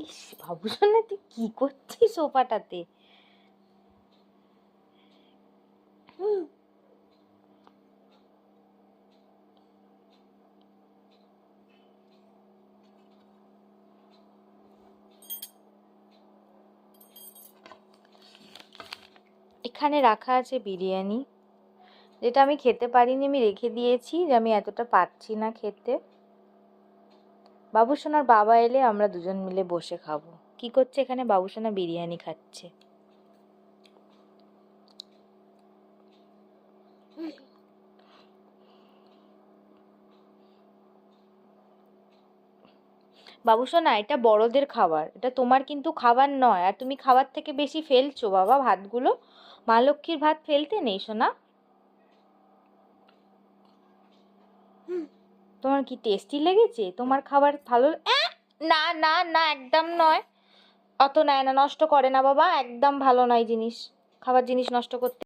ইস বাবুসোনা তুই কি করছিস সোফাটাতে? এখানে রাখা আছে বিরিয়ানি, যেটা আমি খেতে পারিনি, আমি রেখে দিয়েছি, যে আমি এতটা পারছি না খেতে। বাবুসোনার বাবা এলে আমরা দুজন মিলে বসে খাবো। কি করছে এখানে? বাবুসোনা বিরিয়ানি খাচ্ছে। বাবুসোনা এটা বড়দের খাবার, এটা তোমার কিন্তু খাবার নয়। আর তুমি খাবার থেকে বেশি ফেলছো বাবা ভাতগুলো। মা লক্ষ্মীর ভাত ফেলতে নেই সোনা। তোমার কি টেস্টি লেগেছে? তোমার খাবার ভালো? না না না, একদম নয়। অত নেয় না, নষ্ট করে না বাবা, একদম ভালো নয় জিনিস, খাবার জিনিস নষ্ট করতে।